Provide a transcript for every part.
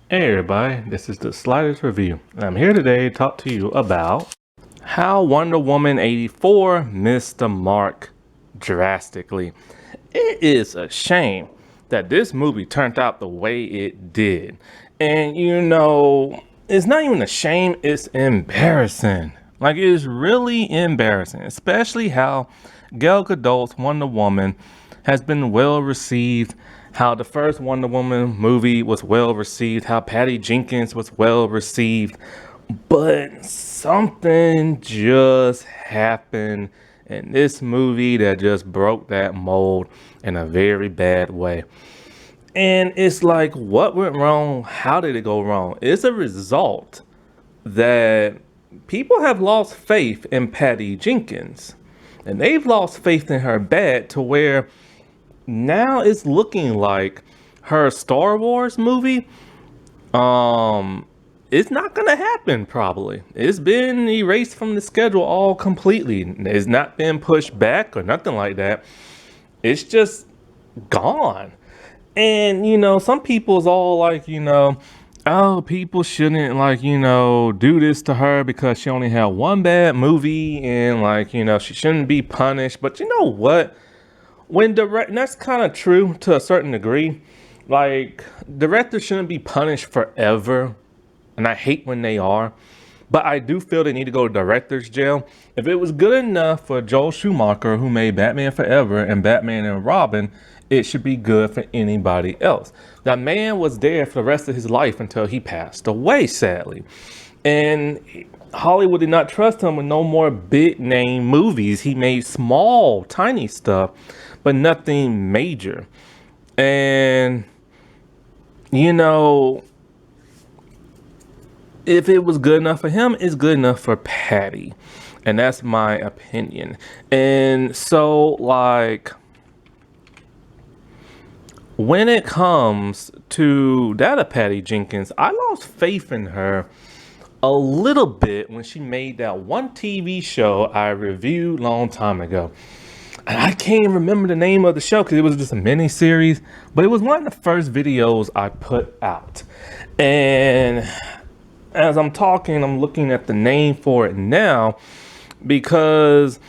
Hey everybody, this is the Sliders Review. I'm here today to talk to you about how Wonder Woman 84 missed the mark drastically. It is a shame that this movie turned out the way it did. And it's not even a shame, it's embarrassing. Like, it is really embarrassing, especially how Gal Gadot's Wonder Woman has been well received, how the first Wonder Woman movie was well received, how Patty Jenkins was well received, but something just happened in this movie that just broke that mold in a very bad way. And it's like, what went wrong? How did it go wrong? It's a result that people have lost faith in Patty Jenkins. And they've lost faith in her bad to where now it's looking like her Star Wars movie, it's not gonna happen probably. It's been erased from the schedule all completely. It's not been pushed back or nothing like that. It's just gone. And some people's all like, oh, people shouldn't do this to her because she only had one bad movie and she shouldn't be punished. But you know what? That's kind of true to a certain degree. Like, directors shouldn't be punished forever, and I hate when they are. But I do feel they need to go to director's jail. If it was good enough for Joel Schumacher, who made Batman Forever and Batman and Robin, it should be good for anybody else. That man was there for the rest of his life until he passed away, sadly. And Hollywood did not trust him with no more big name movies. He made small, tiny stuff, but nothing major. And, if it was good enough for him, it's good enough for Patty. And that's my opinion. And so, when it comes to that of Patty Jenkins, I lost faith in her a little bit when she made that one TV show I reviewed a long time ago. And I can't remember the name of the show because it was just a mini series, but it was one of the first videos I put out. And as I'm talking, I'm looking at the name for it now, because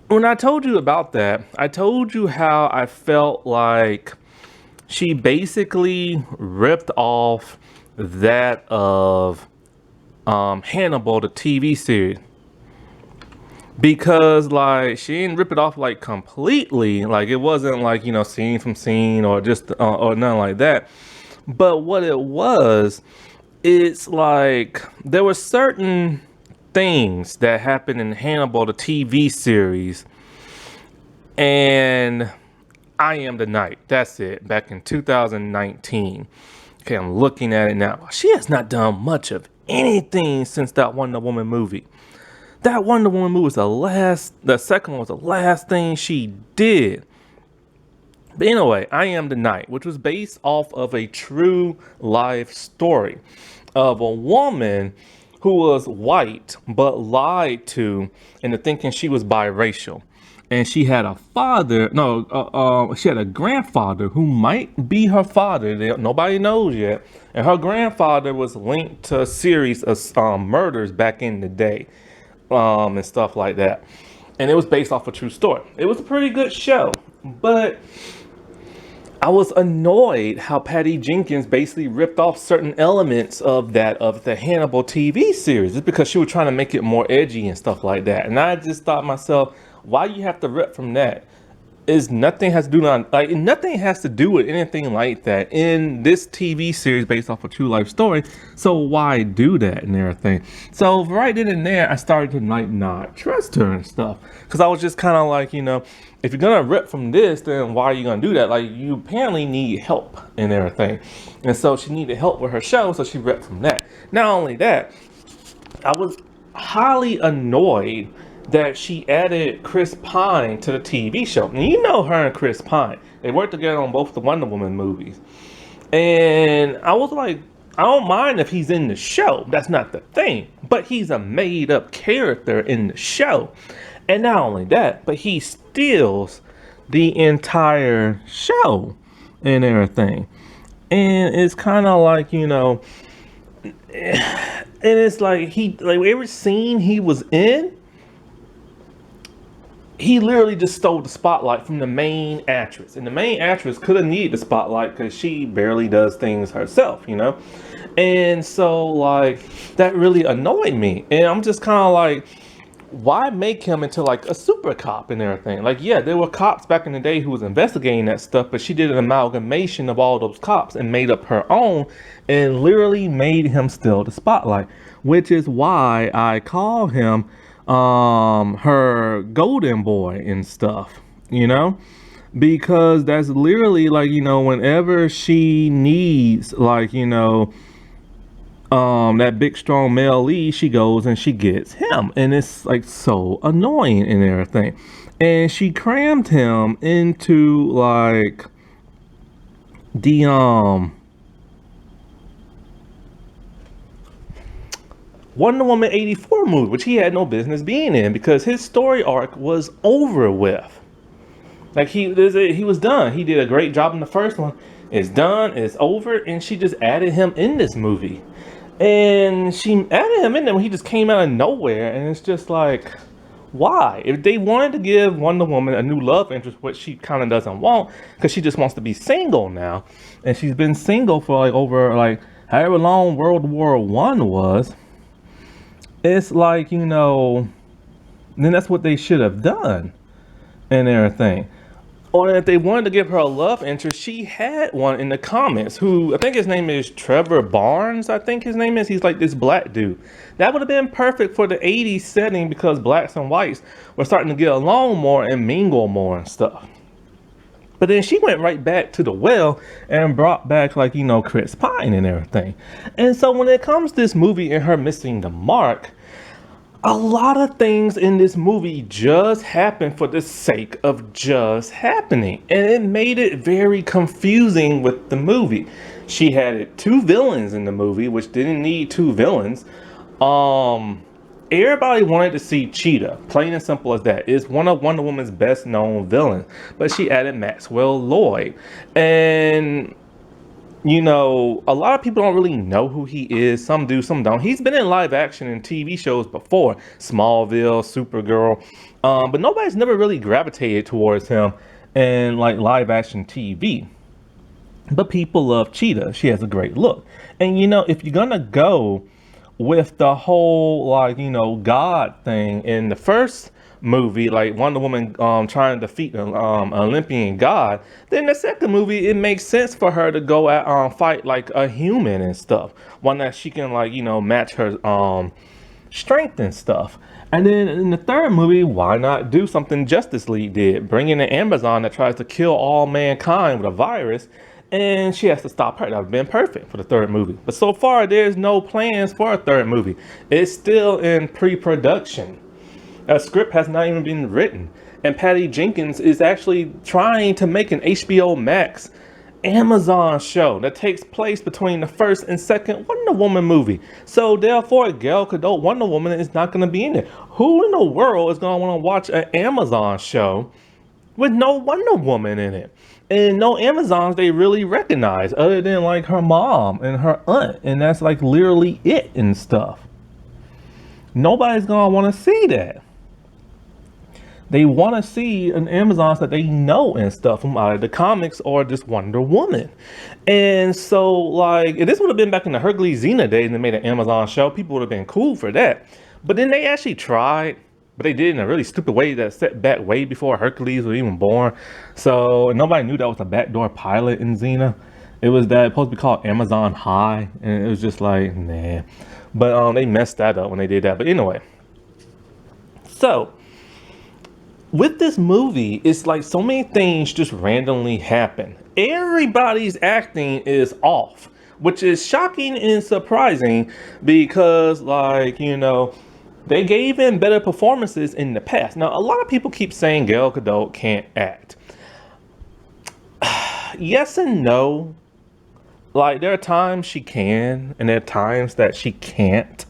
when I told you about that, I told you how I felt like she basically ripped off that of Hannibal, the TV series. Because she didn't rip it off completely, it wasn't scene from scene or just or nothing like that. But what it was, it's there were certain things that happened in Hannibal, the TV series, and I Am the Night. That's it. Back in 2019. Okay, I'm looking at it now. She has not done much of anything since that Wonder Woman movie. That Wonder Woman movie was the second one was the last thing she did. But anyway, I Am the Night, which was based off of a true life story of a woman who was white but lied to into thinking she was biracial. And she had she had a grandfather who might be her father. Nobody knows yet. And her grandfather was linked to a series of murders back in the day. And stuff like that. And it was based off a true story. It was a pretty good show, but I was annoyed how Patty Jenkins basically ripped off certain elements of the Hannibal TV series. It's because she was trying to make it more edgy and stuff like that. And I just thought to myself, why you have to rip from that? Nothing has to do with anything like that in this TV series based off a true life story. So why do that and everything? So right then and there, I started to not trust her and stuff, because I was just kind of if you're gonna rip from this, then why are you gonna do that? You apparently need help and everything. And so she needed help with her show, so she ripped from that. Not only that, I was highly annoyed that she added Chris Pine to the TV show. And her and Chris Pine, they worked together on both the Wonder Woman movies. And I was like, I don't mind if he's in the show. That's not the thing. But he's a made up character in the show. And not only that, but he steals the entire show and everything. And it's kind of like, and it's like every scene he was in, he literally just stole the spotlight from the main actress. And the main actress could have needed the spotlight because she barely does things herself. And so, like, that really annoyed me. And I'm just kind of like, why make him into like a super cop and everything? Like, yeah, there were cops back in the day who was investigating that stuff, but she did an amalgamation of all those cops and made up her own and literally made him steal the spotlight, which is why I call him her golden boy and stuff, because that's literally like, whenever she needs, like, that big strong male lead, she goes and she gets him, and it's like so annoying and everything. And she crammed him into like the Wonder Woman 84 movie, which he had no business being in because his story arc was over with. Like, he was done. He did a great job in the first one. It's done, it's over, and she just added him in this movie. And she added him in there when he just came out of nowhere, and it's just like, why? If they wanted to give Wonder Woman a new love interest, which she kind of doesn't want, because she just wants to be single now, and she's been single for like over like however long World War One was. It's like, then that's what they should have done and everything. Or if they wanted to give her a love interest, she had one in the comics who, I think his name is Trevor Barnes, I think his name is. He's like this black dude. That would have been perfect for the 80s setting because blacks and whites were starting to get along more and mingle more and stuff. But then she went right back to the well and brought back, like, Chris Pine and everything. And so when it comes to this movie and her missing the mark, a lot of things in this movie just happen for the sake of just happening. And it made it very confusing with the movie. She had two villains in the movie, which didn't need two villains. Everybody wanted to see Cheetah, plain and simple as that. It's one of Wonder Woman's best known villains. But she added Maxwell Lloyd. And a lot of people don't really know who he is. Some do, some don't. He's been in live action and TV shows before. Smallville, Supergirl. But nobody's never really gravitated towards him in like live action TV. But people love Cheetah. She has a great look. And if you're gonna go with the whole like, God thing in the first movie, like Wonder Woman trying to defeat an Olympian god, then the second movie, it makes sense for her to go at fight like a human and stuff, one that she can like match her strength and stuff. And then in the third movie, why not do something Justice League did, bring in an Amazon that tries to kill all mankind with a virus, and she has to stop her. That would have been perfect for the third movie. But so far there's no plans for a third movie. It's still in pre-production. A script has not even been written. And Patty Jenkins is actually trying to make an HBO Max Amazon show that takes place between the first and second Wonder Woman movie. So therefore, Gal Gadot Wonder Woman is not going to be in it. Who in the world is going to want to watch an Amazon show with no Wonder Woman in it? And no Amazons they really recognize other than like her mom and her aunt. And that's like literally it and stuff. Nobody's going to want to see that. They want to see an Amazon that they know and stuff from either the comics or just Wonder Woman. And so, like, if this would have been back in the Hercules Xena days and they made an Amazon show, people would have been cool for that. But then they actually tried, but they did it in a really stupid way that set back way before Hercules was even born. So nobody knew that was a backdoor pilot in Xena. It was that supposed to be called Amazon High, and it was just like, nah. But they messed that up when they did that. But anyway, so with this movie, it's like so many things just randomly happen. Everybody's acting is off, which is shocking and surprising because, like, they gave him better performances in the past. Now, a lot of people keep saying Gal Gadot can't act. Yes and no. Like, there are times she can, and there are times that she can't.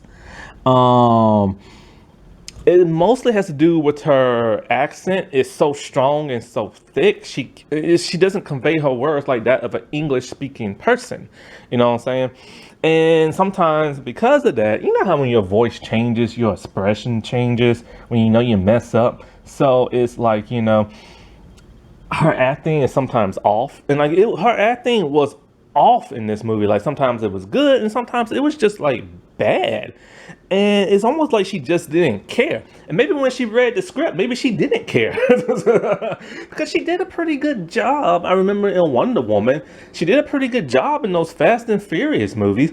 It mostly has to do with her accent. It's so strong and so thick. She doesn't convey her words like that of an English speaking person. You know what I'm saying? And sometimes because of that, you know how when your voice changes, your expression changes when you know you mess up. So it's like, her acting is sometimes off, and like her acting was off in this movie. Like sometimes it was good, and sometimes it was just like bad. And it's almost like she just didn't care. And maybe when she read the script, maybe she didn't care because she did a pretty good job. I remember in Wonder Woman, she did a pretty good job in those Fast and Furious movies.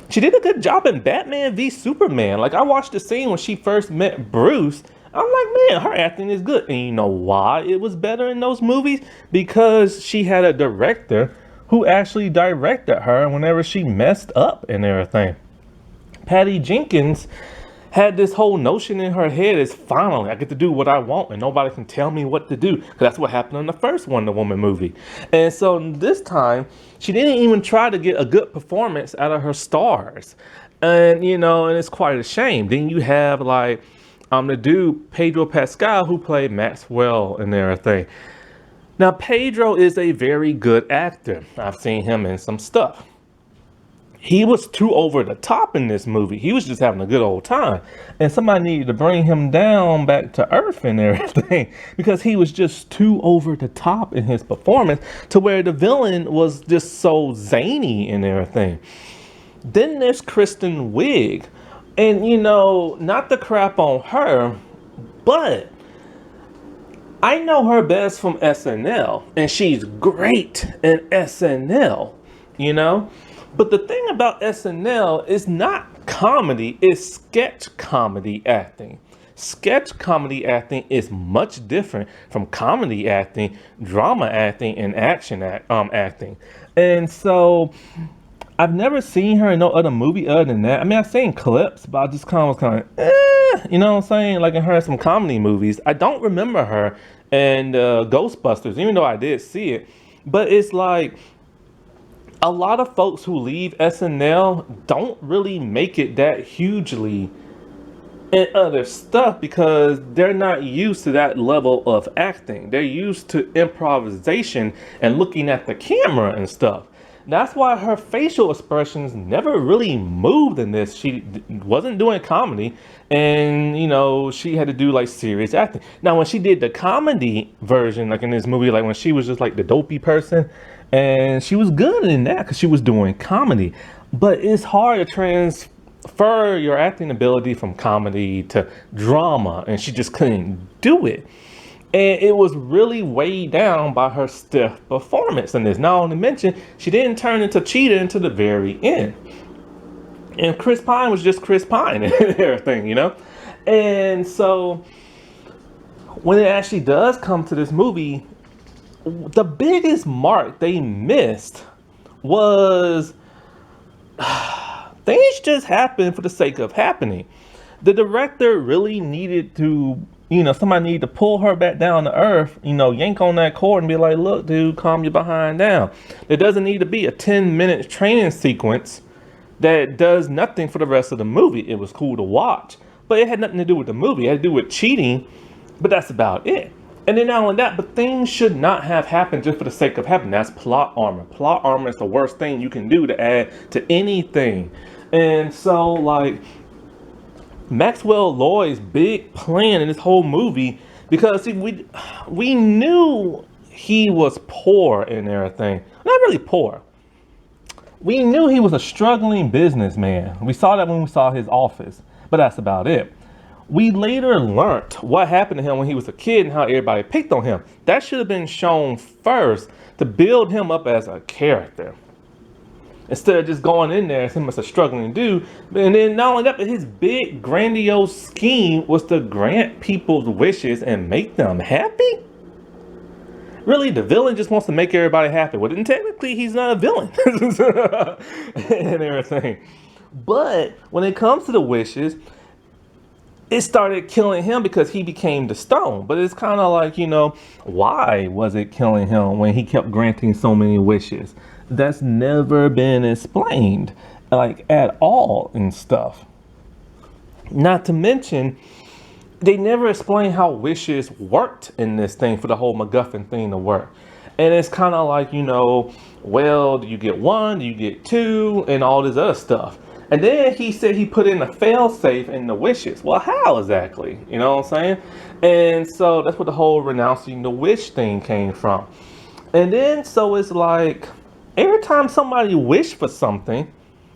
She did a good job in Batman v Superman. Like I watched the scene when she first met Bruce. I'm like, man, her acting is good. And you know why it was better in those movies? Because she had a director who actually directed her whenever she messed up and everything. Patty Jenkins had this whole notion in her head is finally I get to do what I want and nobody can tell me what to do. Because that's what happened in the first Wonder Woman movie. And so this time, she didn't even try to get a good performance out of her stars. And, and it's quite a shame. Then you have like the dude Pedro Pascal who played Maxwell and everything. Now Pedro is a very good actor. I've seen him in some stuff. He was too over the top in this movie. He was just having a good old time. And somebody needed to bring him down back to earth and everything because he was just too over the top in his performance to where the villain was just so zany and everything. Then there's Kristen Wiig. And, not to crap on her, but I know her best from SNL. And she's great in SNL, But the thing about SNL is not comedy, it's sketch comedy acting. Sketch comedy acting is much different from comedy acting, drama acting, and action acting. And so I've never seen her in no other movie other than that. I mean, I've seen clips, but I just was kind of, you know what I'm saying? Like in her some comedy movies. I don't remember her in Ghostbusters, even though I did see it. But it's like a lot of folks who leave SNL don't really make it that hugely in other stuff because they're not used to that level of acting. They're used to improvisation and looking at the camera and stuff. That's why her facial expressions never really moved in this. She wasn't doing comedy and, she had to do like serious acting. Now, when she did the comedy version, like in this movie, like when she was just like the dopey person, and she was good in that because she was doing comedy. But it's hard to transfer your acting ability from comedy to drama, and she just couldn't do it. And it was really weighed down by her stiff performance in this. Not only mention, she didn't turn into Cheetah until the very end. And Chris Pine was just Chris Pine and everything, And so when it actually does come to this movie, the biggest mark they missed was things just happened for the sake of happening. The director really needed to, somebody needed to pull her back down to earth, yank on that cord and be like, look, dude, calm your behind down. There doesn't need to be a 10-minute training sequence that does nothing for the rest of the movie. It was cool to watch, but it had nothing to do with the movie. It had to do with cheating, but that's about it. And then not only that, but things should not have happened just for the sake of happening. That's plot armor. Plot armor is the worst thing you can do to add to anything. And so, like, Maxwell Lloyd's big plan in this whole movie, because we knew he was poor and everything. Not really poor. We knew he was a struggling businessman. We saw that when we saw his office, but that's about it. We later learned what happened to him when he was a kid and how everybody picked on him. That should have been shown first to build him up as a character, instead of just going in there as him as a struggling dude. And then not only that, but his big grandiose scheme was to grant people's wishes and make them happy. Really, the villain just wants to make everybody happy. Well, then technically he's not a villain and everything. But when it comes to the wishes, it started killing him because he became the stone. But it's kind of like, why was it killing him when he kept granting so many wishes? That's never been explained, like, at all and stuff. Not to mention, they never explain how wishes worked in this thing for the whole MacGuffin thing to work. And it's kind of like, well, do you get one, do you get two, and all this other stuff. And then he said he put in a fail-safe in the wishes. Well, how exactly? You know what I'm saying? And so that's what the whole renouncing the wish thing came from. And then so it's like every time somebody wished for something,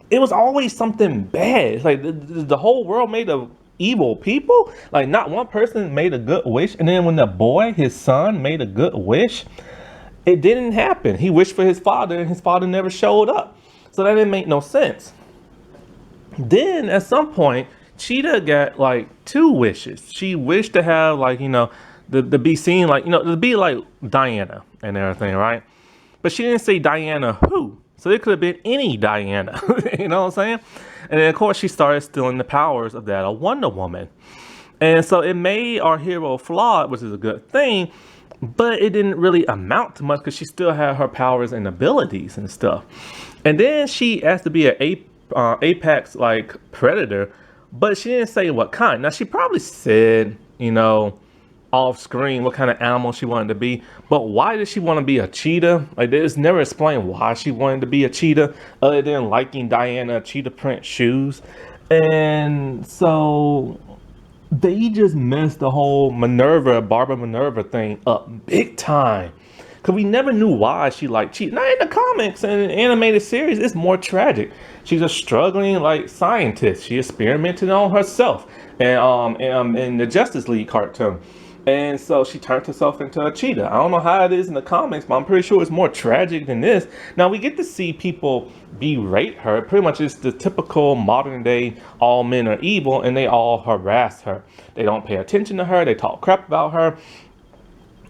it was always something bad. It's like the whole world made of evil people. Like not one person made a good wish. And then when the boy, his son, made a good wish, it didn't happen. He wished for his father and his father never showed up. So that didn't make no sense. Then at some point, Cheetah got like two wishes. She wished to have like, to be seen like, to be like Diana and everything, right? But she didn't say Diana who. So it could have been any Diana, you know what I'm saying? And then of course she started stealing the powers of that of Wonder Woman. And so it made our hero flawed, which is a good thing, but it didn't really amount to much because she still had her powers and abilities and stuff. And then she asked to be an apex like predator, but she didn't say what kind. Now she probably said, off screen what kind of animal she wanted to be, but why did she want to be a cheetah? Like it's never explained why she wanted to be a cheetah other than liking Diana cheetah print shoes. And so they just messed the whole Barbara Minerva thing up big time. Cause we never knew why she liked cheetah. Now in the comics and animated series, it's more tragic. She's a struggling like scientist. She experimented on herself, and in the Justice League cartoon. And so she turned herself into a cheetah. I don't know how it is in the comics, but I'm pretty sure it's more tragic than this. Now we get to see people berate her. Pretty much it's the typical modern day, all men are evil and they all harass her. They don't pay attention to her. They talk crap about her.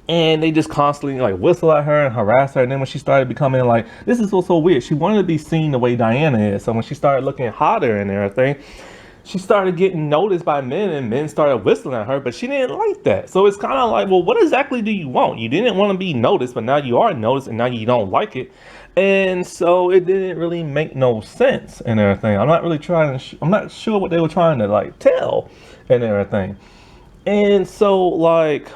And they just constantly like whistle at her and harass her. And then when she started becoming like, this is so weird. She wanted to be seen the way Diana is. So when she started looking hotter and everything, she started getting noticed by men and men started whistling at her, but she didn't like that. So it's kind of like, well, what exactly do you want? You didn't want to be noticed, but now you are noticed and now you don't like it. And so it didn't really make no sense and everything. I'm not really I'm not sure what they were trying to like tell and everything. And so like,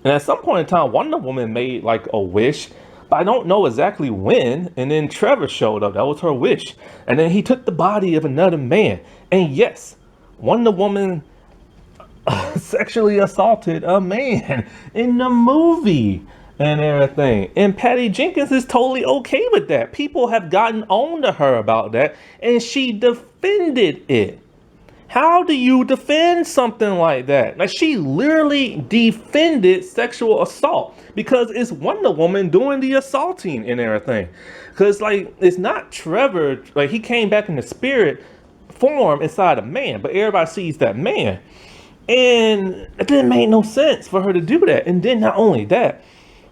and at some point in time, Wonder Woman made like a wish, but I don't know exactly when. And then Trevor showed up. That was her wish. And then he took the body of another man. And yes, Wonder Woman sexually assaulted a man in the movie and everything. And Patty Jenkins is totally okay with that. People have gotten on to her about that, and she defended it. How do you defend something like that? Like she literally defended sexual assault because it's Wonder Woman doing the assaulting and everything. Because like it's not Trevor, like he came back in the spirit form inside a man, but everybody sees that man. And it didn't make no sense for her to do that. And then not only that,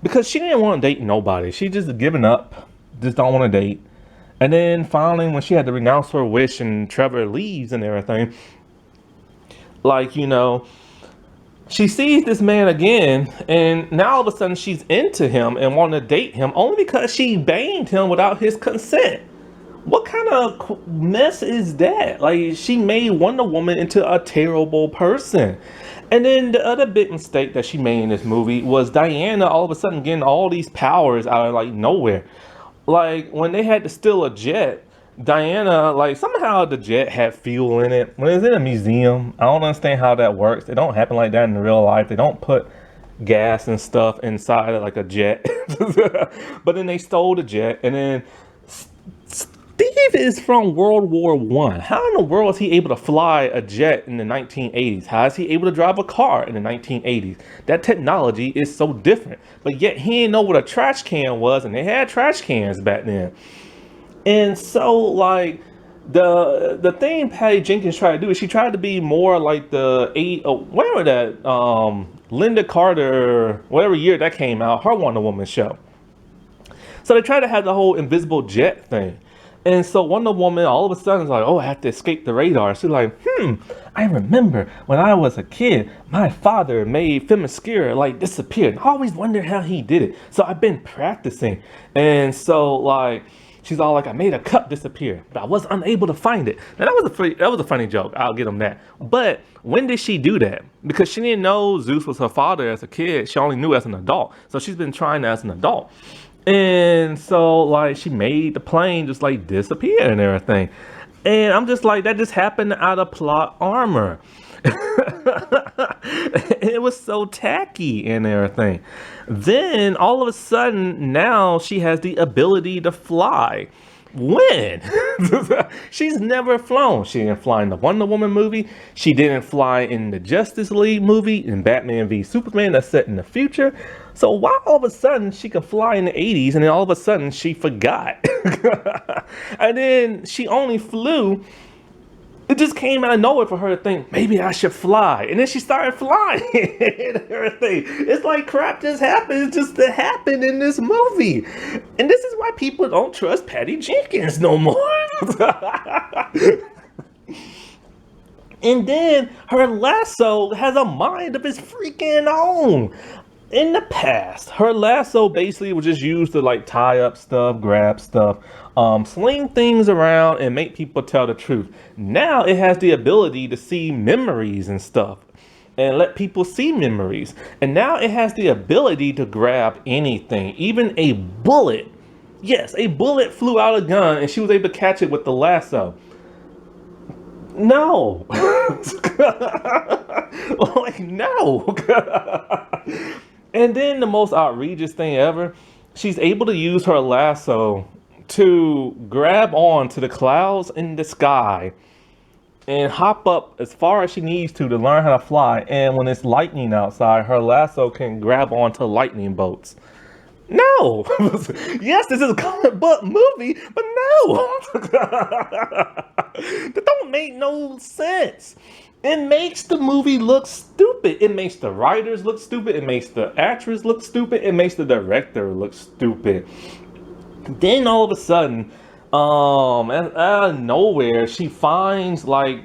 because she didn't want to date nobody. She just given up, just don't want to date. And then finally, when she had to renounce her wish and Trevor leaves and everything, like, she sees this man again, and now all of a sudden she's into him and want to date him only because she banged him without his consent. What kind of mess is that? Like, she made Wonder Woman into a terrible person. And then the other big mistake that she made in this movie was Diana all of a sudden getting all these powers out of like nowhere. Like when they had to steal a jet, Diana, like somehow the jet had fuel in it. When it's in a museum, I don't understand how that works. It don't happen like that in real life. They don't put gas and stuff inside of like a jet. But then they stole the jet, and then Steve is from World War I. How in the world is he able to fly a jet in the 1980s? How is he able to drive a car in the 1980s? That technology is so different. But yet he didn't know what a trash can was, and they had trash cans back then. And so like the thing Patty Jenkins tried to do is she tried to be more like whatever that Linda Carter, whatever year that came out, her Wonder Woman show. So they tried to have the whole invisible jet thing. And so Wonder Woman all of a sudden is like, oh, I have to escape the radar. She's like, I remember when I was a kid, my father made Themyscira like disappear. And I always wondered how he did it. So I've been practicing. And so like She's all like, I made a cup disappear, but I was unable to find it. Now that was a funny joke. I'll give them that. But when did she do that? Because she didn't know Zeus was her father as a kid. She only knew as an adult. So she's been trying as an adult. And so like she made the plane just like disappear and everything. And I'm just like, that just happened out of plot armor. It was so tacky and everything. Then all of a sudden, now she has the ability to fly. When? She's never flown. She didn't fly in the Wonder Woman movie. She didn't fly in the Justice League movie, in Batman v Superman that's set in the future. So why all of a sudden she could fly in the 80s and then all of a sudden she forgot? And then she only flew. It just came out of nowhere for her to think, maybe I should fly. And then she started flying and everything. It's like crap just happened just to happen in this movie. And this is why people don't trust Patty Jenkins no more. And then her lasso has a mind of its freaking own. In the past, her lasso basically was just used to like tie up stuff, grab stuff, sling things around and make people tell the truth. Now it has the ability to see memories and stuff and let people see memories. And now it has the ability to grab anything, even a bullet. Yes, a bullet flew out of a gun and she was able to catch it with the lasso. No. Like, no. And then the most outrageous thing ever, she's able to use her lasso to grab on to the clouds in the sky and hop up as far as she needs to learn how to fly. And when it's lightning outside, her lasso can grab onto lightning bolts. No. Yes, this is a comic book movie, but no. That don't make no sense. It makes the movie look stupid. It makes the writers look stupid. It makes the actress look stupid. It makes the director look stupid. Then all of a sudden, out of nowhere, she finds like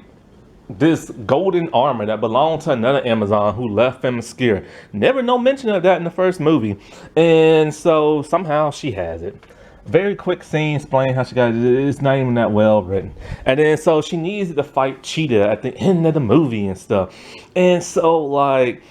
this golden armor that belonged to another Amazon who left Themyscira. Never no mention of that in the first movie. And so somehow she has it. Very quick scene explaining how she got it. It's not even that well written. And then so she needs to fight Cheetah at the end of the movie and stuff. And so like,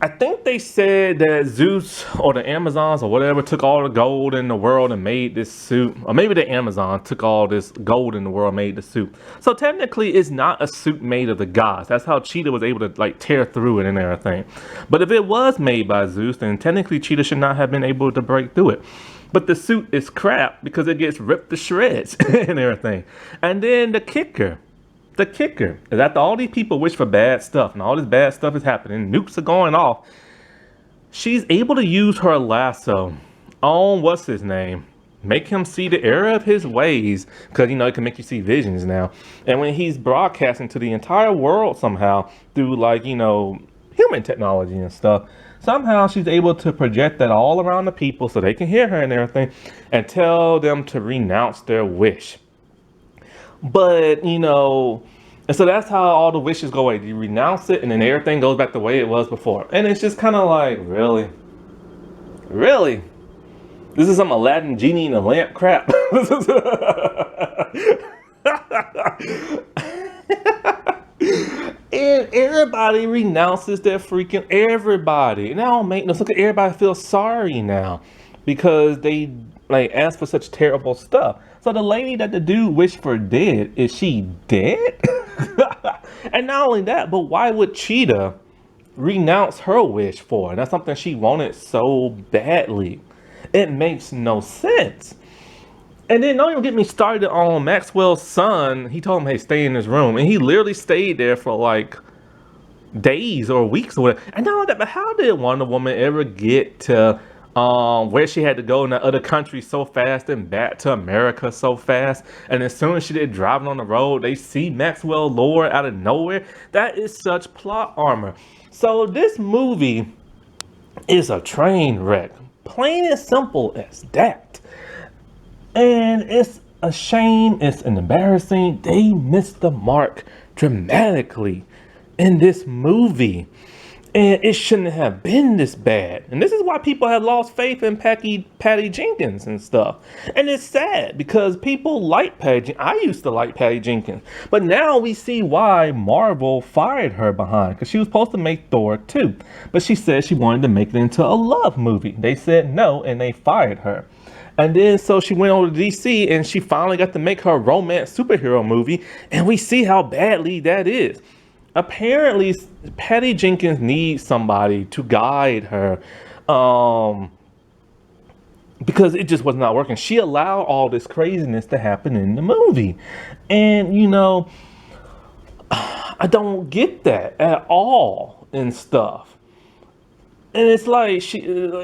I think they said that Zeus or the Amazons or whatever took all the gold in the world and made this suit. Or maybe the Amazon took all this gold in the world and made the suit. So technically it's not a suit made of the gods. That's how Cheetah was able to like tear through it and everything. But if it was made by Zeus, then technically Cheetah should not have been able to break through it. But the suit is crap because it gets ripped to shreds and everything. And then the kicker is after all these people wish for bad stuff and all this bad stuff is happening, nukes are going off, she's able to use her lasso on what's his name, make him see the error of his ways, because you know it can make you see visions now. And when he's broadcasting to the entire world somehow through like, you know, human technology and stuff, somehow she's able to project that all around the people so they can hear her and everything and tell them to renounce their wish. But, you know, and so that's how all the wishes go away. You renounce it and then everything goes back the way it was before. And it's just kind of like, really? Really? This is some Aladdin genie in a lamp crap. And everybody renounces their freaking everybody. And that don't make no sense. Everybody feels sorry now because they like asked for such terrible stuff. So the lady that the dude wished for dead, is she dead? And not only that, but why would Cheetah renounce her wish for? And that's something she wanted so badly. It makes no sense. And then don't even get me started on Maxwell's son. He told him, hey, stay in this room. And he literally stayed there for like days or weeks or whatever. And not only that, but how did Wonder Woman ever get to where she had to go in the other country so fast and back to America so fast? And as soon as she did driving on the road, they see Maxwell Lord out of nowhere. That is such plot armor. So this movie is a train wreck. Plain and simple as that. And it's a shame, it's an embarrassing. They missed the mark dramatically in this movie. And it shouldn't have been this bad. And this is why people have lost faith in Patty Jenkins and stuff. And it's sad because people like I used to like Patty Jenkins. But now we see why Marvel fired her behind. Because she was supposed to make Thor 2. But she said she wanted to make it into a love movie. They said no and they fired her. And then so she went over to DC and she finally got to make her romance superhero movie. And we see how badly that is. Apparently, Patty Jenkins needs somebody to guide her because it just was not working. She allowed all this craziness to happen in the movie. And, you know, I don't get that at all and stuff. And it's like,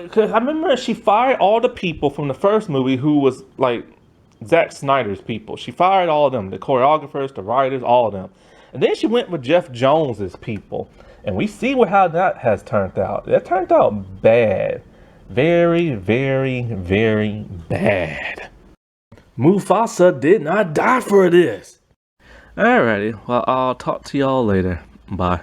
cause I remember she fired all the people from the first movie who was like Zack Snyder's people. She fired all of them, the choreographers, the writers, all of them. And then she went with Jeff Jones's people. And we see how that has turned out. That turned out bad. Very, very, very bad. Mufasa did not die for this. Alrighty, well, I'll talk to y'all later. Bye.